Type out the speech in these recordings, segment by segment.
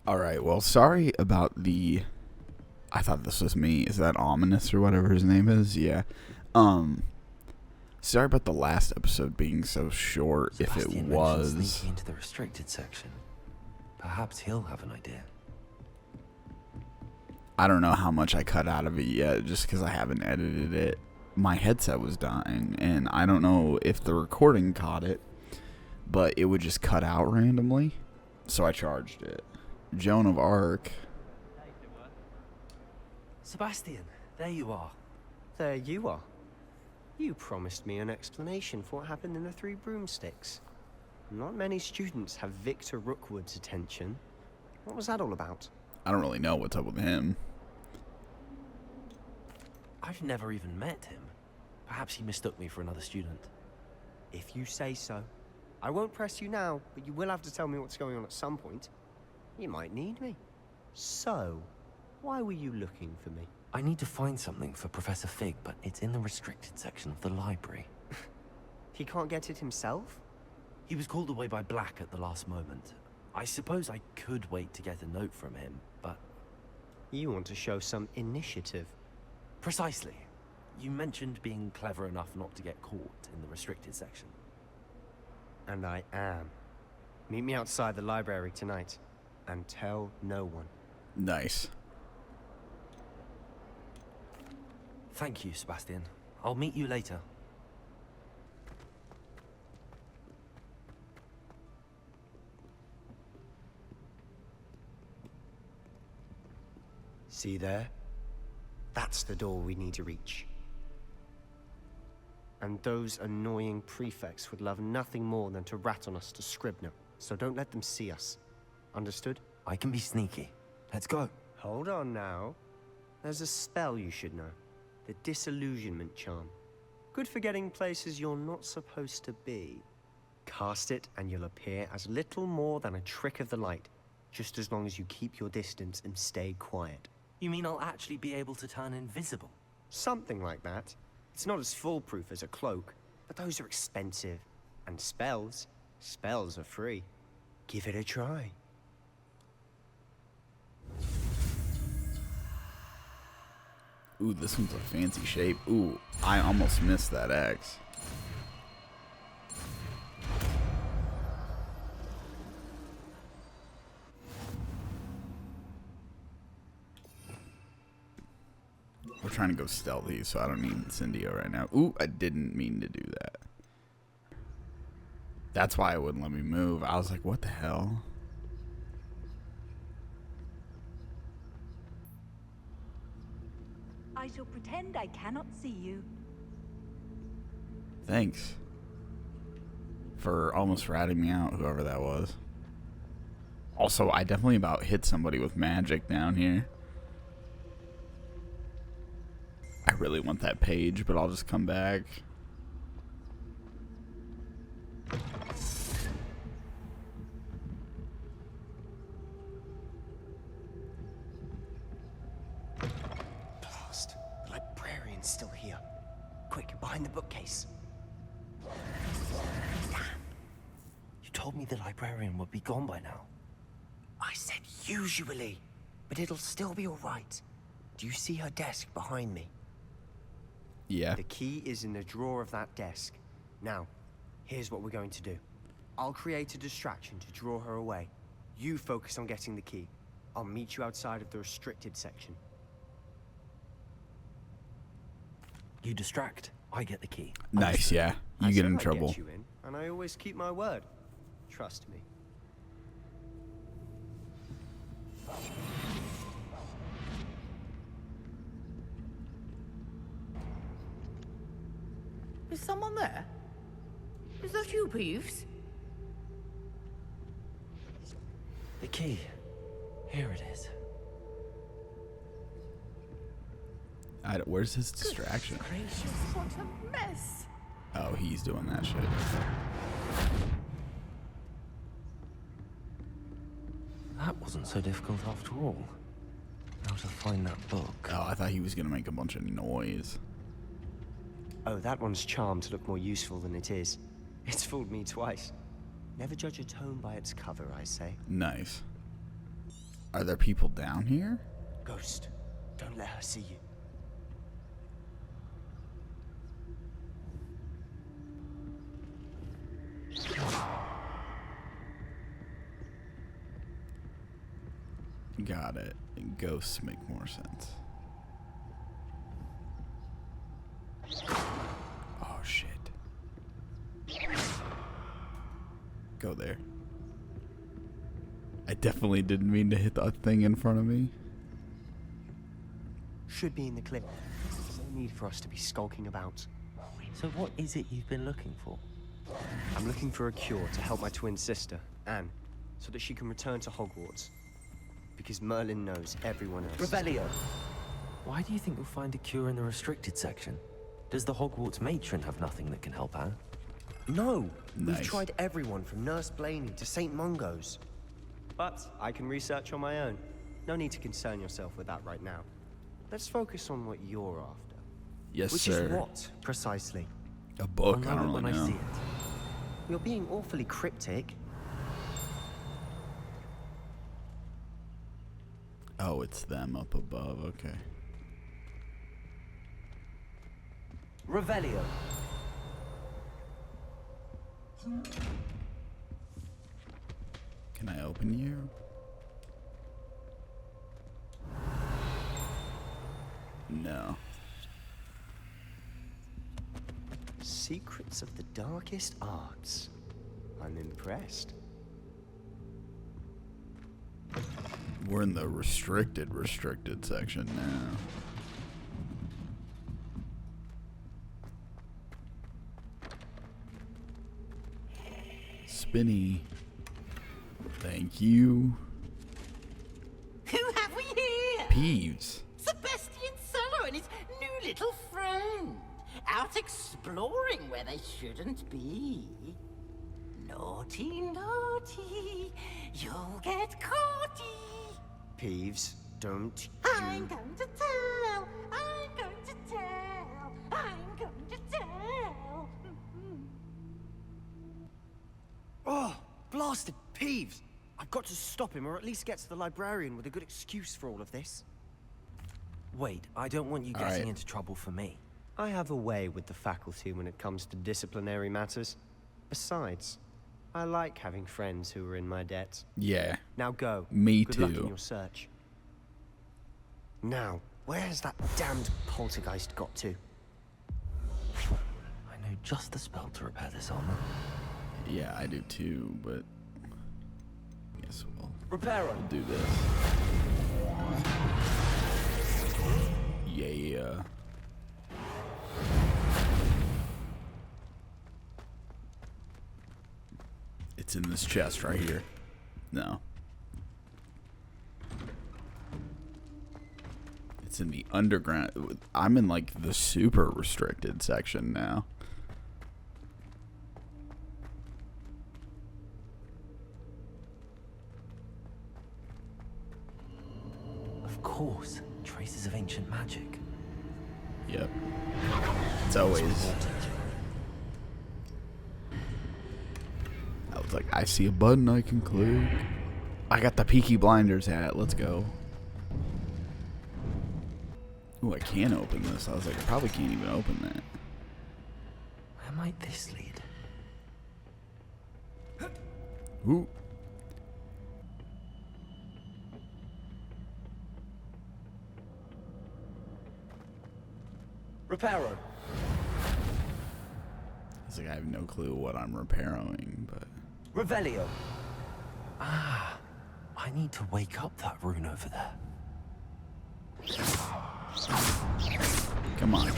Alright, well, sorry about the... I thought this was me. Is that Ominous or whatever his name is? Yeah. Sorry about the last episode being so short, Sebastian if it mentioned was. sneaking into the restricted section. Perhaps he'll have an idea. I don't know how much I cut out of it yet, just because I haven't edited it. My headset was dying, and I don't know if the recording caught it, but it would just cut out randomly, so I charged it. Joan of Arc. Sebastian, there you are. There you are. You promised me an explanation for what happened in the Three Broomsticks. Not many students have Victor Rookwood's attention. What was that all about? I don't really know what's up with him. I've never even met him. Perhaps he mistook me for another student. If you say so. I won't press you now, but you will have to tell me what's going on at some point. You might need me. So, why were you looking for me? I need to find something for Professor Fig, but it's in the restricted section of the library. He can't get it himself? He was called away by Black at the last moment. I suppose I could wait to get a note from him, but... You want to show some initiative. Precisely. You mentioned being clever enough not to get caught in the restricted section. And I am. Meet me outside the library tonight. And tell no one. Nice. Thank you, Sebastian. I'll meet you later. See there? That's the door we need to reach. And those annoying prefects would love nothing more than to rat on us to Scribner, so don't let them see us. Understood? I can be sneaky. Let's go. Hold on now. There's a spell you should know. The Disillusionment Charm. Good for getting places you're not supposed to be. Cast it and you'll appear as little more than a trick of the light, just as long as you keep your distance and stay quiet. You mean I'll actually be able to turn invisible? Something like that. It's not as foolproof as a cloak, but those are expensive. And spells are free. Give it a try. Ooh, this one's a fancy shape. Ooh, I almost missed that X. We're trying to go stealthy, so I don't need Incendio right now. Ooh, I didn't mean to do that. That's why it wouldn't let me move. I was like, what the hell? I shall pretend I cannot see you. Thanks for almost ratting me out, whoever that was. Also, I definitely about hit somebody with magic down here. I really want that page, but I'll just come back. Blast. The librarian's still here. Quick, behind the bookcase. You told me the librarian would be gone by now. I said usually, but it'll still be all right. Do you see her desk behind me? Yeah. The key is in the drawer of that desk. Now, here's what we're going to do. I'll create a distraction to draw her away. You focus on getting the key. I'll meet you outside of the restricted section. You distract, I get the key. Nice, yeah. You I get said in I'd trouble. Get you in, and I always keep my word. Trust me. Is someone there? Is that you, Peeves? The key. Here it is. Where's his distraction? Gracious, what a mess! Oh, he's doing that shit. That wasn't so difficult after all. How to find that book? Oh, I thought he was gonna make a bunch of noise. Oh, that one's charmed to look more useful than it is. It's fooled me twice. Never judge a tome by its cover, I say. Nice. Are there people down here? Ghost, don't let her see you. Got it. Ghosts make more sense. Oh, shit. Go there. I definitely didn't mean to hit that thing in front of me. Should be in the clip. There's no need for us to be skulking about. So what is it you've been looking for? I'm looking for a cure to help my twin sister, Anne, so that she can return to Hogwarts. Because Merlin knows everyone else. Revelio! Why do you think you'll find a cure in the restricted section? Does the Hogwarts matron have nothing that can help Anne? No! We've Nice. tried everyone from Nurse Blaney to St. Mungo's. But I can research on my own. No need to concern yourself with that right now. Let's focus on what you're after. Yes, Which sir. is what, precisely? A book. I'll I know don't it when really I know. see it. You're being awfully cryptic. Oh, it's them up above. Okay. Revelio! Can I open you? No. Secrets of the darkest arts. I'm impressed. We're in the restricted section now. Spinny. Thank you. Who have we here? Peeves. Sebastian Sallow and his new little friend. Out exploring where they shouldn't be. Naughty, naughty. You'll get caughty. Peeves, don't I'm you... going to tell. I'm going to tell. I'm going to tell. Oh, blasted Peeves! I've got to stop him, or at least get to the librarian with a good excuse for all of this. Wait, I don't want you All getting right. into trouble for me. I have a way with the faculty when it comes to disciplinary matters. Besides, I like having friends who are in my debt. Yeah. Now go. Me Good luck too. in your search. Now, where's that damned poltergeist got to? I know just the spell to repair this armor. Yeah, I do too, but I guess we'll Reparo! do this. Yeah. It's in this chest right here. No. It's in the underground. I'm in like the super restricted section now. Of course, traces of ancient magic. Yep. It's always. I was like, I see a button I can click. I got the Peaky Blinders hat. Let's go. Ooh, I can open this. I was like, I probably can't even open that. Where might this lead? Ooh. Reparo! It's like I have no clue what I'm repairing, but Revelio! Ah, I need to wake up that rune over there. come on.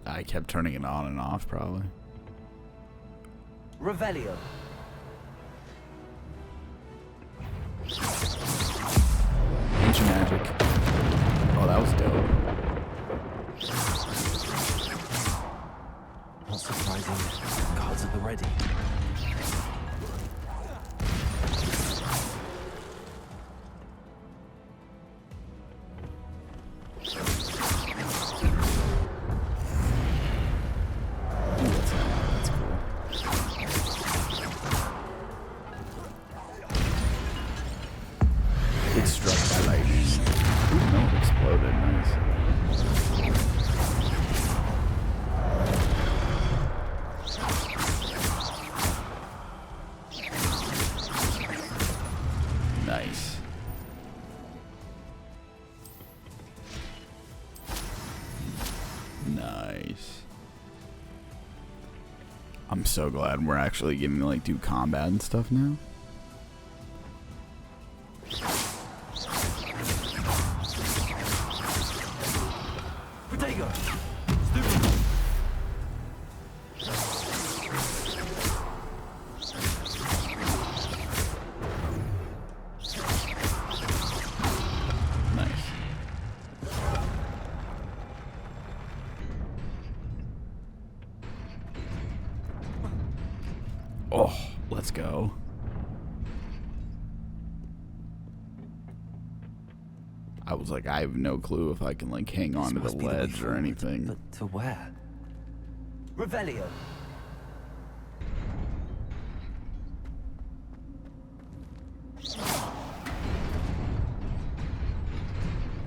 I kept turning it on and off, probably. Revelio! Ancient magic. Oh, that was dope. Not surprising. Cards at the ready. Nice. I'm so glad we're actually getting to like do combat and stuff now. Protego! Stupid! Nice. Oh, let's go. I was like, I have no clue if I can like hang on to the Must be the way ledge or forward, anything. But to where? Revelio!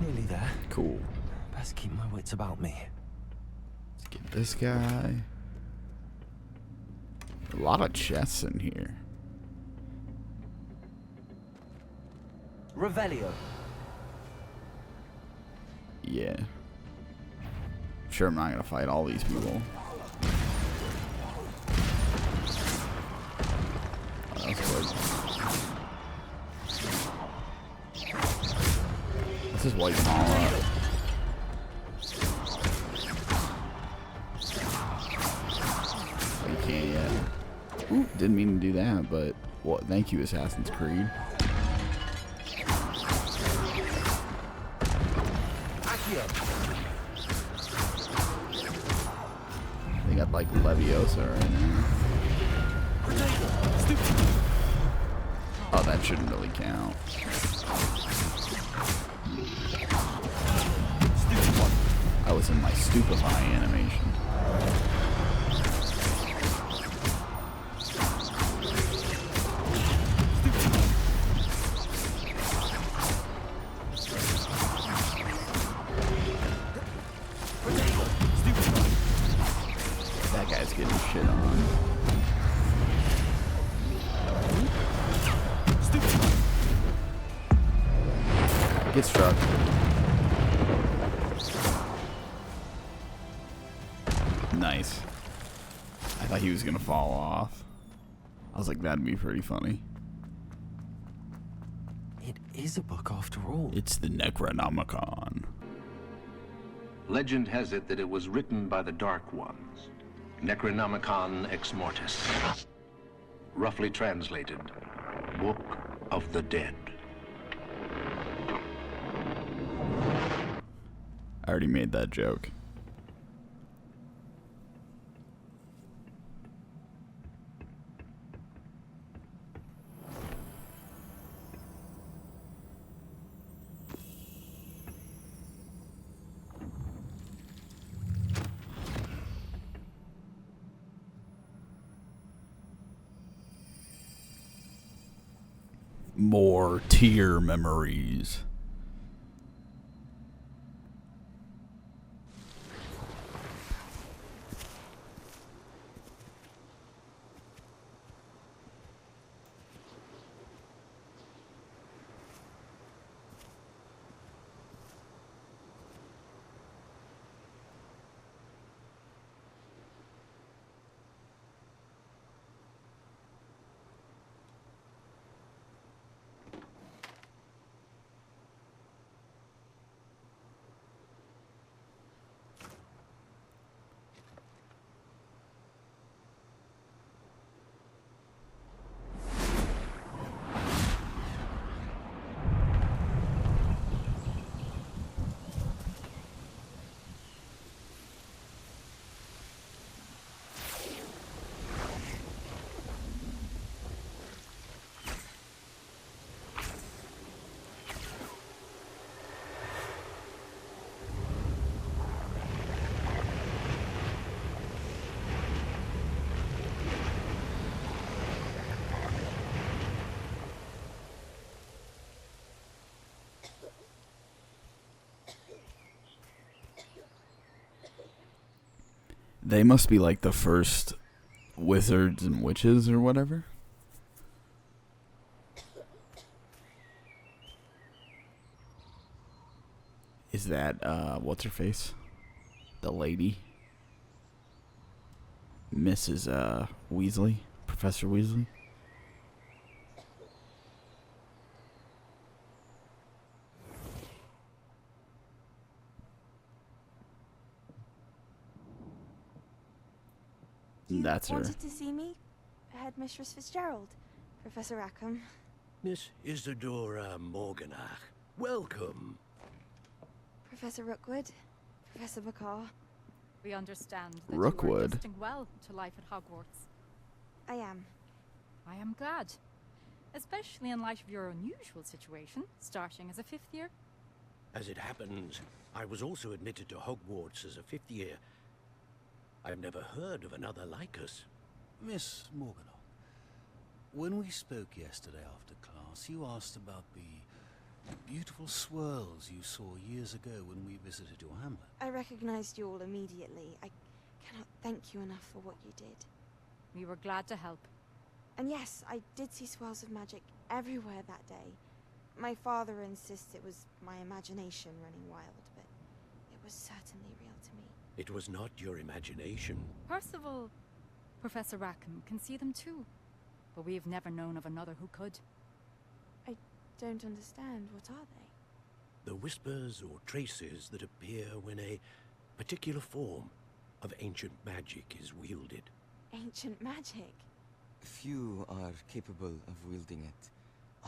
Nearly there. Cool. Best keep my wits about me. Let's get this guy. A lot of chests in here. Revelio! Yeah. Sure, I'm not gonna fight all these people. Oh, that's good. Let's just wipe them all up. Oh, you can't yet. Ooh, didn't mean to do that, but what? Thank you, Assassin's Creed. They got like Leviosa right now. Oh, that shouldn't really count. I was in my stupefy animation. That guy's getting shit on. Get struck. Nice. I thought he was gonna fall off. I was like, that'd be pretty funny. It is a book after all. It's the Necronomicon. Legend has it that it was written by the Dark Ones. Necronomicon Ex Mortis. Roughly translated, Book of the Dead. I already made that joke. More tear memories. They must be like the first wizards and witches or whatever. Is that what's her face? The lady. Mrs. Weasley. Professor Weasley. That's her. Wanted to see me? Headmistress Fitzgerald. Professor Rackham. Miss Isadora Morganach, welcome. Professor Rookwood. Professor Bakar. We understand that Rookwood. you are adjusting well to life at Hogwarts. I am. I am glad. Especially in light of your unusual situation, starting as a 5th year. As it happens, I was also admitted to Hogwarts as a 5th year. I have never heard of another like us. Miss Morganach, when we spoke yesterday after class, you asked about the beautiful swirls you saw years ago when we visited your hamlet. I recognized you all immediately. I cannot thank you enough for what you did. We were glad to help. And yes, I did see swirls of magic everywhere that day. My father insists it was my imagination running wild, but it was certainly real to me. It was not your imagination. Percival, Professor Rackham can see them too. But we have never known of another who could. I don't understand. What are they? The whispers or traces that appear when a particular form of ancient magic is wielded. Ancient magic? Few are capable of wielding it.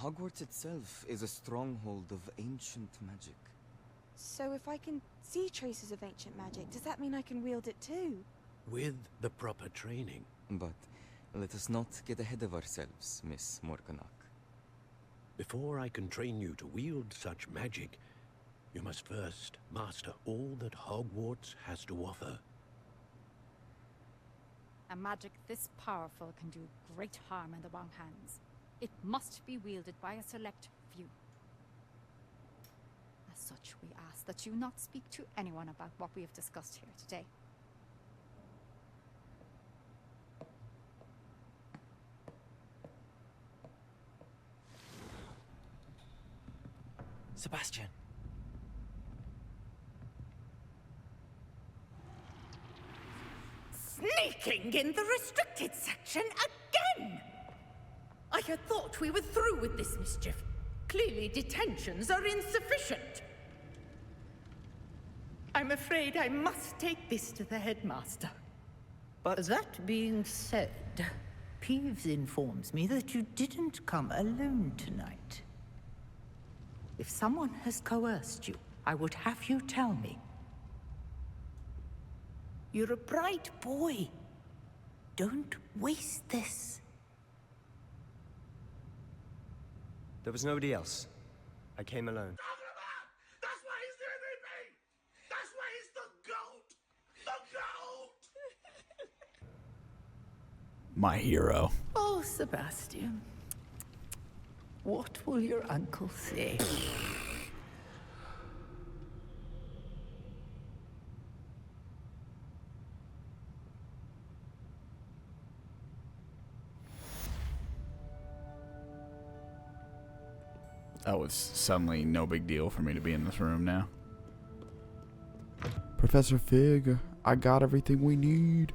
Hogwarts itself is a stronghold of ancient magic. So if I can see traces of ancient magic, does that mean I can wield it too? With the proper training. But let us not get ahead of ourselves, Miss Morganach. Before I can train you to wield such magic, you must first master all that Hogwarts has to offer. A magic this powerful can do great harm in the wrong hands. It must be wielded by a select few. As such, we ask that you not speak to anyone about what we have discussed here today. Sebastian. Sneaking in the restricted section again! I had thought we were through with this mischief. Clearly detentions are insufficient. I'm afraid I must take this to the headmaster. But That being said, Peeves informs me that you didn't come alone tonight. If someone has coerced you, I would have you tell me. You're a bright boy. Don't waste this. there was nobody else. I came alone. That's why he's the MVP! That's why he's the GOAT! The GOAT! My hero. Oh, Sebastian. What will your uncle say? Oh, it's suddenly no big deal for me to be in this room now. Professor Fig, I got everything we need.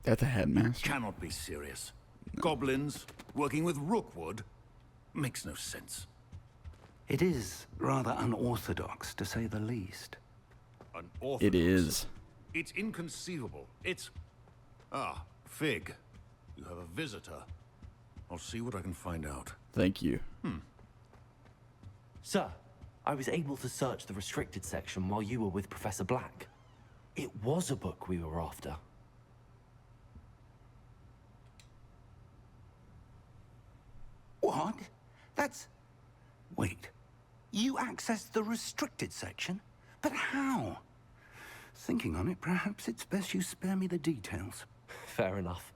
That's a headmaster. Cannot be serious. Goblins working with Rookwood makes no sense. It is rather unorthodox, to say the least. Unorthodox? It is. It's inconceivable. It's... Ah, Fig. You have a visitor. I'll see what I can find out. Thank you. Sir, I was able to search the restricted section while you were with Professor Black. It was a book we were after. What? That's... Wait. You accessed the restricted section? But how? Thinking on it, perhaps it's best you spare me the details. Fair enough.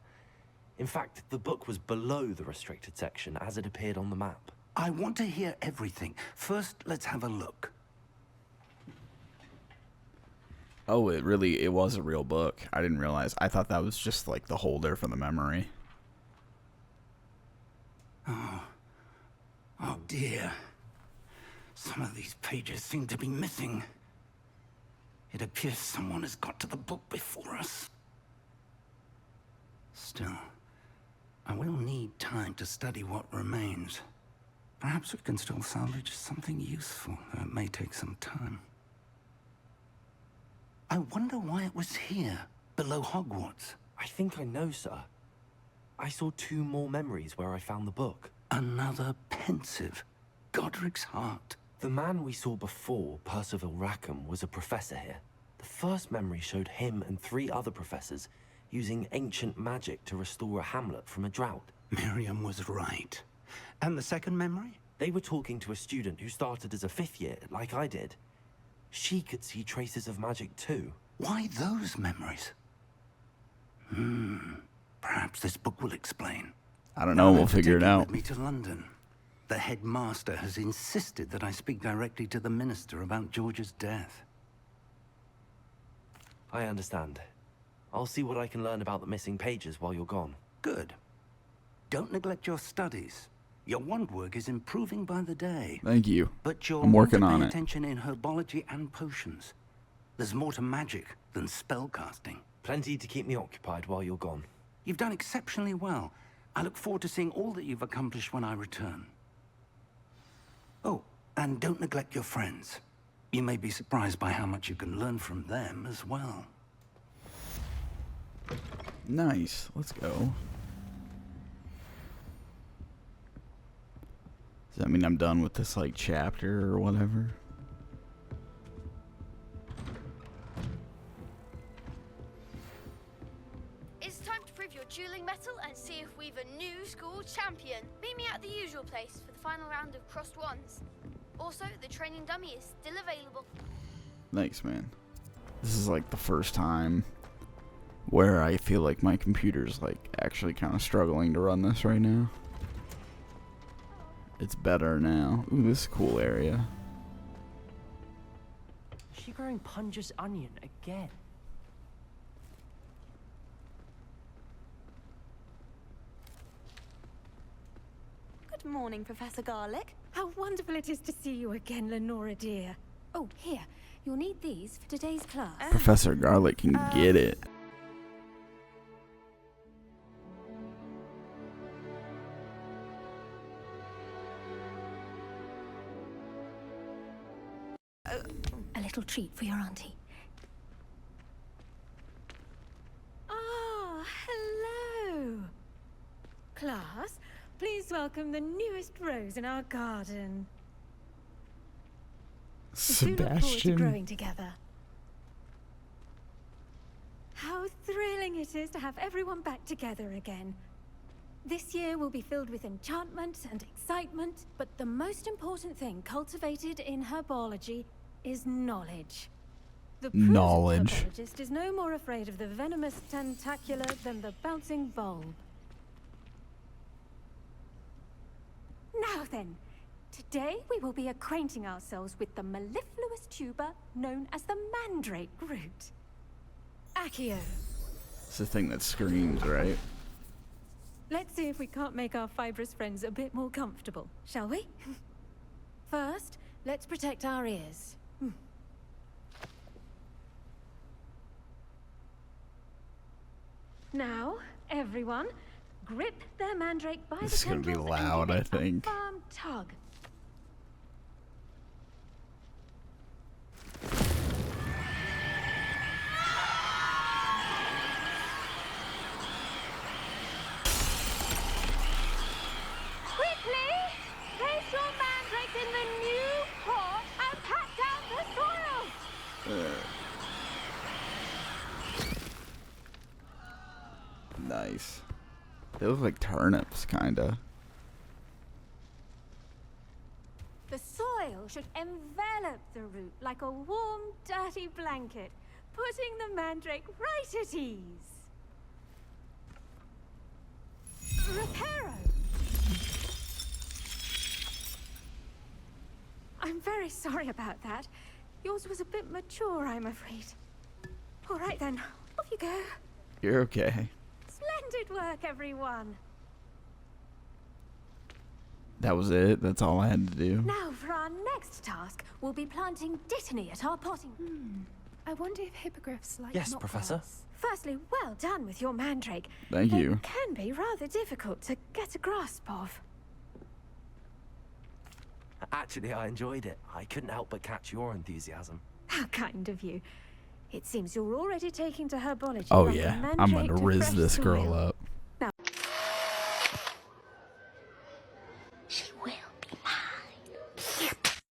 In fact, the book was below the restricted section as it appeared on the map. I want to hear everything. First, let's have a look. Oh, it was a real book. I didn't realize. I thought that was just like the holder for the memory. Oh dear. Some of these pages seem to be missing. It appears someone has got to the book before us. Still, I will need time to study what remains. Perhaps we can still salvage something useful, though it may take some time. I wonder why it was here, below Hogwarts. I think I know, sir. I saw 2 more memories where I found the book. Another pensive. Godric's heart. The man we saw before, Percival Rackham, was a professor here. The first memory showed him and 3 other professors using ancient magic to restore a hamlet from a drought. Miriam was right. And the second memory? They were talking to a student who started as a 5th year, like I did. She could see traces of magic too. Why those memories? Perhaps this book will explain. I don't know, we'll figure it out. With me to London. The headmaster has insisted that I speak directly to the minister about George's death. I understand. I'll see what I can learn about the missing pages while you're gone. Good. Don't neglect your studies. Your wand work is improving by the day. Thank you. But you're I'm working on pay it. attention in herbology and potions. There's more to magic than spellcasting. Plenty to keep me occupied while you're gone. You've done exceptionally well. I look forward to seeing all that you've accomplished when I return. Oh, and don't neglect your friends. You may be surprised by how much you can learn from them as well. Nice. Let's go. Does that mean I'm done with this, like, chapter or whatever? It's time to prove your dueling mettle and see if we've a new school champion. Meet me at the usual place for the final round of crossed wands. Also, the training dummy is still available. Thanks, man. This is, like, the first time where I feel like my computer's, like, actually kind of struggling to run this right now. It's better now. Ooh, this is a cool area. Is she growing Punja's onion again? Good morning, Professor Garlick. How wonderful it is to see you again, Lenora dear. Oh, here. You'll need these for today's class. Professor Garlick can get it. A little treat for your auntie. Ah, hello. Class, please welcome the newest rose in our garden. We do look forward to Sebastian. growing together. How thrilling it is to have everyone back together again. This year will be filled with enchantment and excitement, but the most important thing cultivated in herbology is knowledge. The prudent herbologist is no more afraid of the venomous tentacula than the bouncing bulb. Now then, today we will be acquainting ourselves with the mellifluous tuber known as the mandrake root. Accio. It's the thing that screams, right? Let's see if we can't make our fibrous friends a bit more comfortable, shall we? First, let's protect our ears. Now, everyone, grip their mandrake by This is the gonna be tendrils loud, I and give it think. a firm tug. Quickly! Place your mandrake in the new pot and pat down the soil! Nice. They look like turnips, kinda. The soil should envelop the root like a warm, dirty blanket, putting the mandrake right at ease. Reparo! I'm very sorry about that. Yours was a bit mature, I'm afraid. All right then, off you go. You're okay. Splendid work, everyone. That was it? That's all I had to do? Now, for our next task, we'll be planting dittany at our potting. I wonder if hippogriffs like Yes, Professor. Firstly, well done with your mandrake. Thank you. It can be rather difficult to get a grasp of. Actually, I enjoyed it. I couldn't help but catch your enthusiasm. How kind of you. It seems you're already taking to herbology. Oh from yeah, the I'm mandrake gonna to riz fresh this girl soil. up. Now, She will be mine.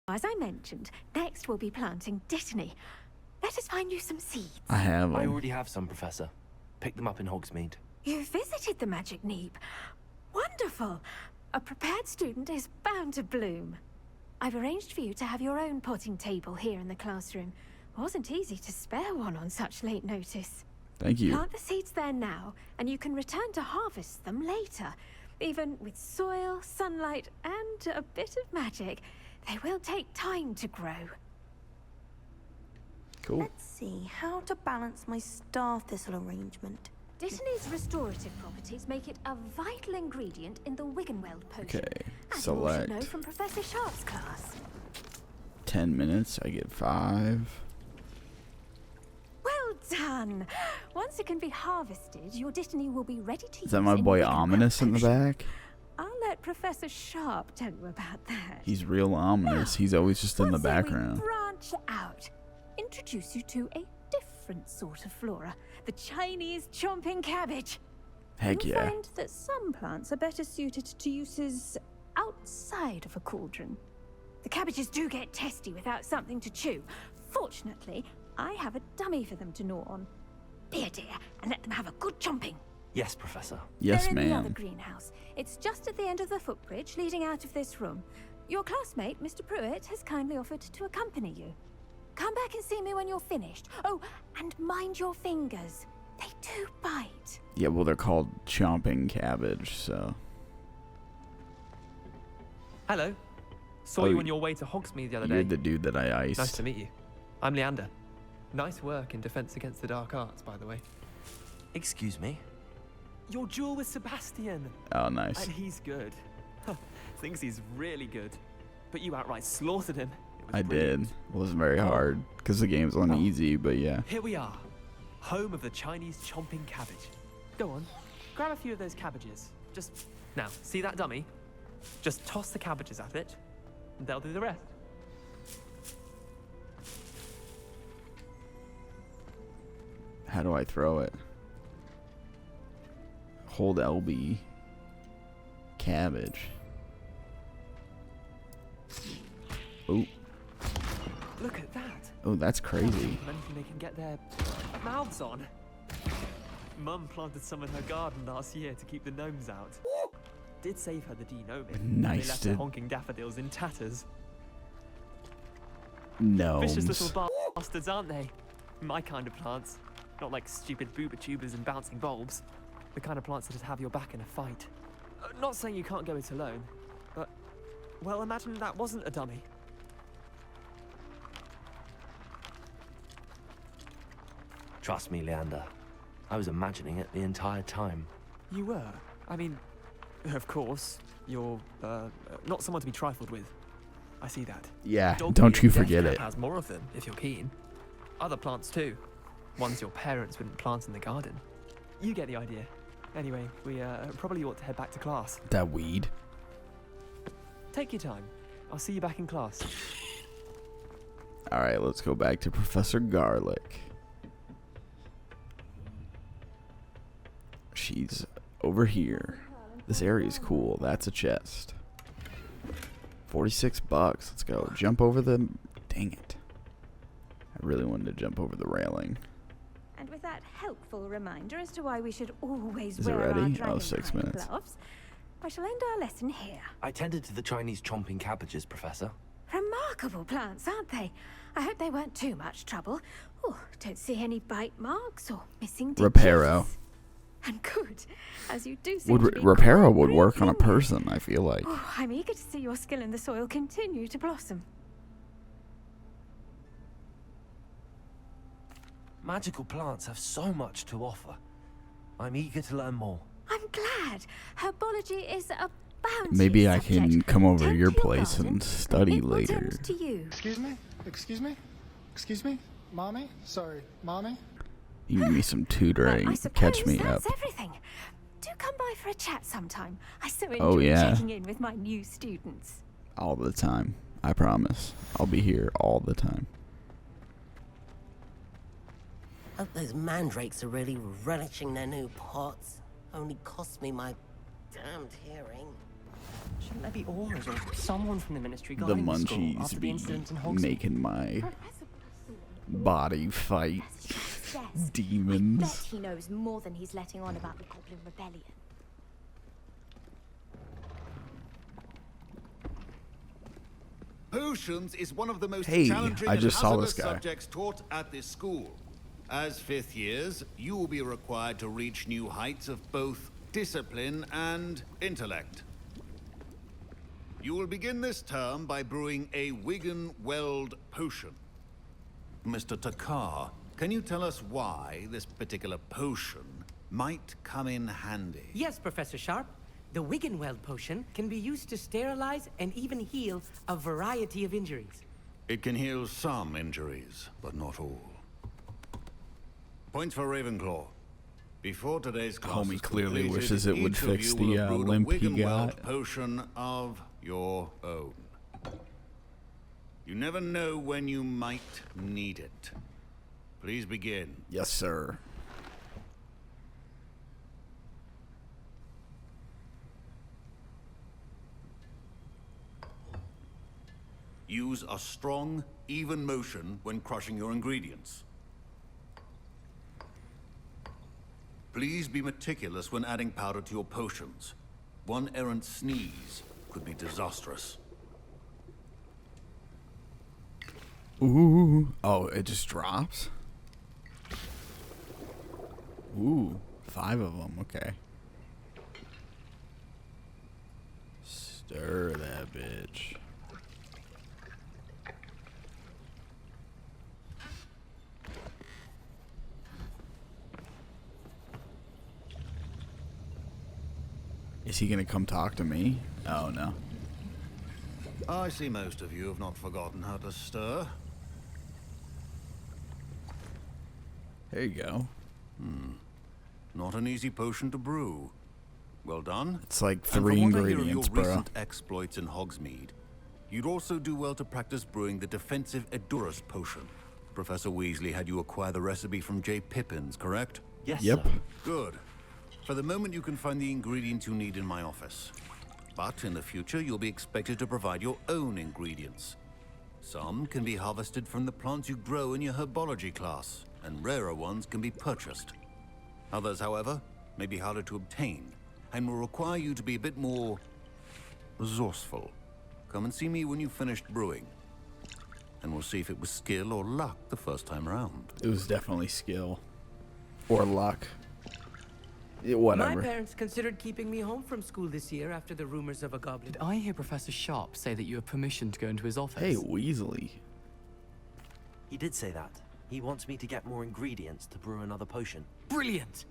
as I mentioned, next we'll be planting dittany. Let us find you some seeds. I have I them. already have some, Professor. Pick them up in Hogsmeade. You visited the Magic Neep. Wonderful. A prepared student is bound to bloom. I've arranged for you to have your own potting table here in the classroom. Wasn't easy to spare one on such late notice. Thank you. Plant the seeds there now, and you can return to harvest them later. Even with soil, sunlight, and a bit of magic, they will take time to grow. Cool. Let's see how to balance my star thistle arrangement. Dittany's restorative properties make it a vital ingredient in the Wiggenweld potion. Okay, As you all should select. know from Professor Sharp's class. 10 minutes, I get 5. Well done! Once it can be harvested, your dittany will be ready to use. Is that my in boy Wiggenweld Ominous in the potion. back? I'll let Professor Sharp tell you about that. He's real ominous. He's always just in the What say we background. branch out. Introduce you to a different sort of flora. The Chinese chomping cabbage. Heck You'll yeah. find that some plants are better suited to uses outside of a cauldron. The cabbages do get testy without something to chew. Fortunately, I have a dummy for them to gnaw on. Be a dear and let them have a good chomping. Yes, Professor. Yes, They're in the other ma'am. greenhouse. It's just at the end of the footbridge leading out of this room. Your classmate, Mr. Pruitt, has kindly offered to accompany you. Come back and see me when you're finished. Oh, and mind your fingers. They do bite. Yeah, well, they're called chomping cabbage, so. Hello. Saw Oh, you on your way to Hogsmeade the other day. You're the dude that I iced. Nice to meet you. I'm Leander. Nice work in Defense Against the Dark Arts, by the way. Excuse me? Your duel with Sebastian. Oh, nice. And he's good. Thinks he's really good. But you outright slaughtered him. It was I brilliant. did. It wasn't very hard because the game's on easy, but yeah. Here we are. Home of the Chinese chomping cabbage. Go on. Grab a few of those cabbages. Just now, see that dummy? Just toss the cabbages at it, and they'll do the rest. How do I throw it? Hold LB. Cabbage. Oh. Look at that. Oh, that's crazy. Anything they can get their mouths on. Mum planted some in her garden last year to keep the gnomes out. Did save her the denoming. Nice, They left dude. her honking daffodils in tatters. Gnomes. Vicious little bastards, aren't they? My kind of plants. Not like stupid booba tubers and bouncing bulbs. The kind of plants that'd have your back in a fight. Not saying you can't go it alone, but, well, imagine that wasn't a dummy. Trust me, Leander. I was imagining it the entire time. You were? I mean, of course, you're, not someone to be trifled with. I see that. Yeah, Dog don't meat you Death forget Trap it. has more of them, if you're keen. Other plants too. Ones your parents wouldn't plant in the garden. You get the idea. Anyway, we probably ought to head back to class. That weed. Take your time. I'll see you back in class. Alright, let's go back to Professor Garlick. She's over here. This area is cool. That's a chest. $46. Let's go. Jump over the... Dang it. I really wanted to jump over the railing. And with that helpful reminder as to why we should always Is it wear our ready? dragon Oh, 6 hide minutes. gloves, I shall end our lesson here. I tended to the Chinese chomping cabbages, Professor. Remarkable plants, aren't they? I hope they weren't too much trouble. Oh, don't see any bite marks or missing digits. Reparo. And good, as you do seem Would to be Reparo would quite work on a brilliant. person, I feel like. Oh, I'm eager to see your skill in the soil continue to blossom. Magical plants have so much to offer. I'm eager to learn more. I'm glad. Herbology is a Maybe I can come over to your place and study It will later. tend to you. Excuse me? Excuse me? Excuse me? Mommy? Sorry, Mommy? You give me some tutoring. I Catch suppose me up. that's everything. Do come by for a chat sometime. I so enjoy Oh, yeah. checking in with my new students. All the time. I promise. I'll be here all the time. Hope those mandrakes are really relishing their new pots. Only cost me my damned hearing. Shouldn't there be Aurors or someone from the ministry The guiding the school munchies after the be incident in Hogsmeade? making my body fight demons. Bet he knows more than he's letting on about the Goblin Rebellion. Potions is one of the most Hey, challenging I and just saw hazardous this guy. subjects taught at this school. As fifth years, you will be required to reach new heights of both discipline and intellect. You will begin this term by brewing a Wigan Weld potion. Mr. Takar, can you tell us why this particular potion might come in handy? Yes, Professor Sharp. The Wiggenweld potion can be used to sterilize and even heal a variety of injuries. It can heal some injuries, but not all. Points for Ravenclaw. Before today's class Homie is clearly completed, wishes it would each of fix you the will have brewed a limp he Wiggenweld got. potion of your own. You never know when you might need it. Please begin. Yes, sir. Use a strong, even motion when crushing your ingredients. Please be meticulous when adding powder to your potions. One errant sneeze could be disastrous. Ooh. Oh, it just drops? Ooh. 5 of them. Okay. Stir that bitch. Is he gonna come talk to me? Oh, no. I see most of you have not forgotten how to stir. There you go. Not an easy potion to brew. Well done. It's like And from 3 what I hear of ingredients, your bro. recent exploits in Hogsmeade, you'd also do well to practice brewing the defensive Edurus potion. Professor Weasley had you acquire the recipe from J. Pippins, correct? Yes, Yep. sir. Good. For the moment, you can find the ingredients you need in my office. But in the future, you'll be expected to provide your own ingredients. Some can be harvested from the plants you grow in your herbology class, and rarer ones can be purchased. Others, however, may be harder to obtain, and will require you to be a bit more resourceful. Come and see me when you've finished brewing, and we'll see if it was skill or luck the first time around. It was definitely skill. Or luck. Whatever. My parents considered keeping me home from school this year after the rumors of a goblin. Did I hear Professor Sharp say that you have permission to go into his office? Hey, Weasley. He did say that. He wants me to get more ingredients to brew another potion. Brilliant!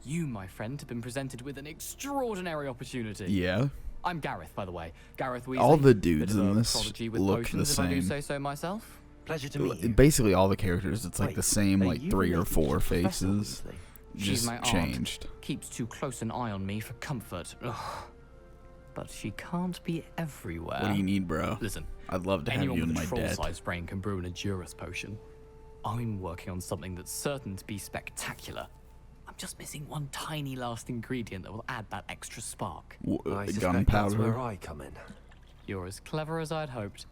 You, my friend, have been presented with an extraordinary opportunity. Yeah. I'm Gareth, by the way. Gareth Weasley. All the dudes bit of in a this prodigy with look potions, the if I do same. say so myself. Pleasure to meet you. Basically, all the characters, it's like Wait, the same, are like you 3 or related 4 to Professor faces. Weasley? She's Just my aunt. changed. Keeps too close an eye on me for comfort. Ugh. But she can't be everywhere. What do you need, bro? Listen, I'd love to have anyone you in with my a debt. troll-sized brain can brew an Edurus potion. I'm working on something that's certain to be spectacular. I'm just missing one tiny last ingredient that will add that extra spark. I suspect Gunpowder. that's where I come in. You're as clever as I'd hoped.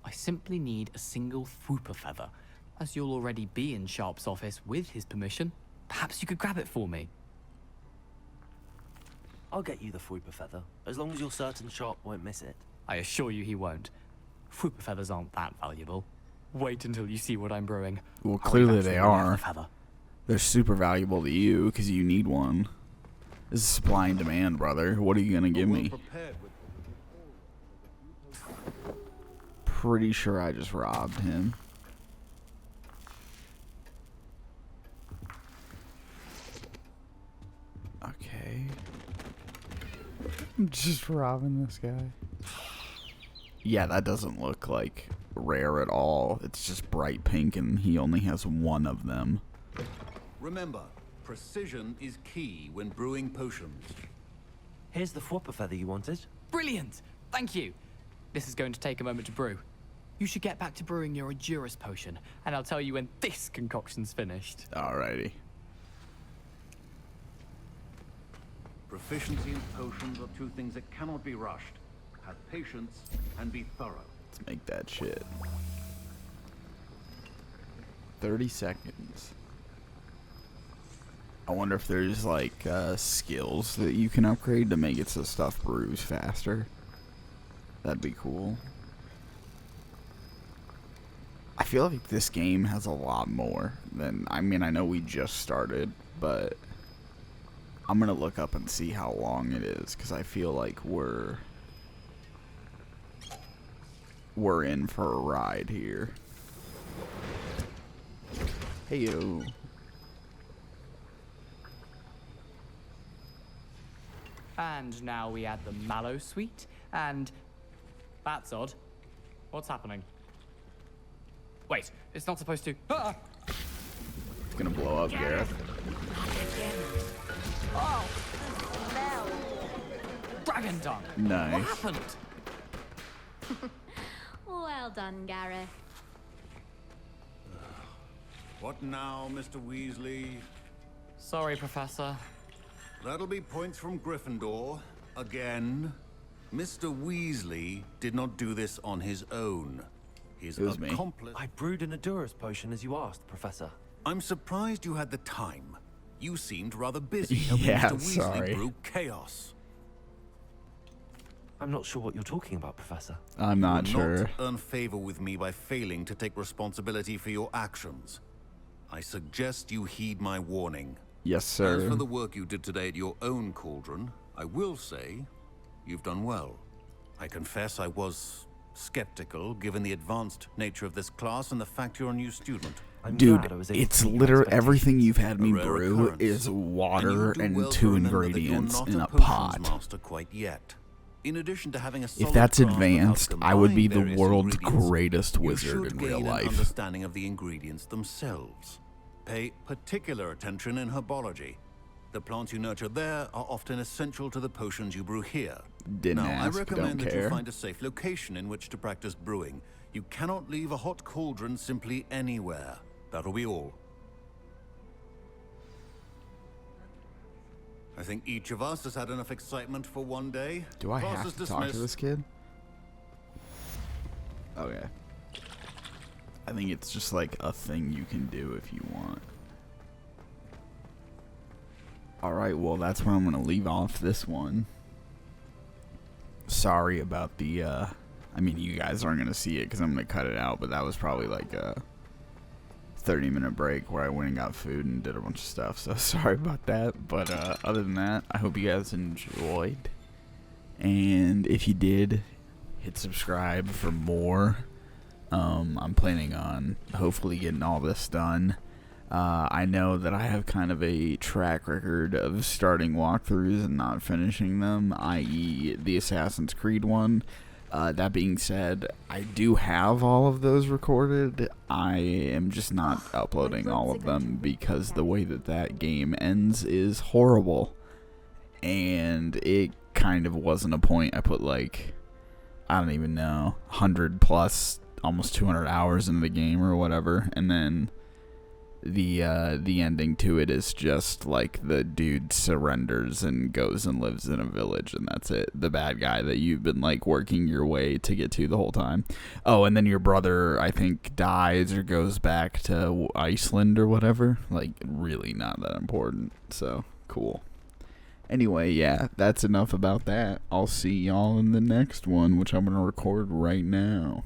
I simply need a single Fwooper feather. As you'll already be in Sharp's office with his permission, perhaps you could grab it for me. I'll get you the Fwooper feather, as long as you're certain Sharp won't miss it. I assure you he won't. Fwooper feathers aren't that valuable. Wait until you see what I'm brewing. Well, I'll clearly eventually they have are. the feather. They're super valuable to you because you need one. This is supply and demand, brother. What are you gonna give me? Pretty sure I just robbed him. Okay. Just robbing this guy. Yeah, that doesn't look like rare at all. It's just bright pink and he only has one of them. Remember, precision is key when brewing potions. Here's the flopper feather you wanted. Brilliant! Thank you. This is going to take a moment to brew. You should get back to brewing your Endurance potion, and I'll tell you when this concoction's finished. Alrighty. Proficiency in potions are two things that cannot be rushed. Have patience and be thorough. Let's make that shit. 30 seconds. I wonder if there's like skills that you can upgrade to make it so stuff brews faster. That'd be cool. I feel like this game has a lot more than, I mean, I know we just started, but I'm gonna look up and see how long it is, because I feel like we're in for a ride here. Heyo. And now we add the mallow sweet, and that's odd. What's happening? Wait, it's not supposed to. Ah! It's gonna blow up, Gareth. Oh! Dragon tongue! Nice. What happened? Well done, Gareth. What now, Mr. Weasley? Sorry, Professor. That'll be points from Gryffindor. Again. Mr. Weasley did not do this on his own. His accomplice... I brewed an Endurance potion as you asked, Professor. I'm surprised you had the time. You seemed rather busy helping Yeah, Mr. Weasley sorry. brew chaos. I'm not sure what you're talking about, Professor. I'm not You will sure. not earn favor with me by failing to take responsibility for your actions. I suggest you heed my warning. Yes, sir. As for the work you did today at your own cauldron, I will say you've done well. I confess I was skeptical, given the advanced nature of this class and the fact you're a new student. Dude, it's literally everything you've had me brew is water and 2 ingredients in a pot. Master quite yet. In addition to having a If that's solid grasp of how to advanced, I would be the combine world's various greatest ingredients, wizard you should in real gain an life. understanding of the ingredients themselves. Pay particular attention in herbology. The plants you nurture there are often essential to the potions you brew here. Didn't now, ask, I recommend don't that care. you find a safe location in which to practice brewing. You cannot leave a hot cauldron simply anywhere. That'll be all. I think each of us has had enough excitement for one day. Do I Class have is to talk to dismissed. this kid? Okay. I think it's just like a thing you can do if you want. Alright, well that's where I'm gonna leave off this one. Sorry about the, I mean you guys aren't gonna see it because I'm gonna cut it out, but that was probably like a 30-minute break where I went and got food and did a bunch of stuff, so sorry about that. But other than that, I hope you guys enjoyed. And if you did, hit subscribe for more. I'm planning on hopefully getting all this done. I know that I have kind of a track record of starting walkthroughs and not finishing them, i.e. the Assassin's Creed one. That being said, I do have all of those recorded. I am just not uploading all of them because the way that that game ends is horrible. And it kind of wasn't a point. I put like, I don't even know, 100 plus, almost 200 hours into the game or whatever. And then the ending to it is just like the dude surrenders and goes and lives in a village, and that's it. The bad guy that you've been like working your way to get to the whole time. Oh, and then your brother, I think, dies or goes back to Iceland or whatever. Like, really not that important. So, cool. Anyway, yeah, that's enough about that. I'll see y'all in the next one, which I'm going to record right now.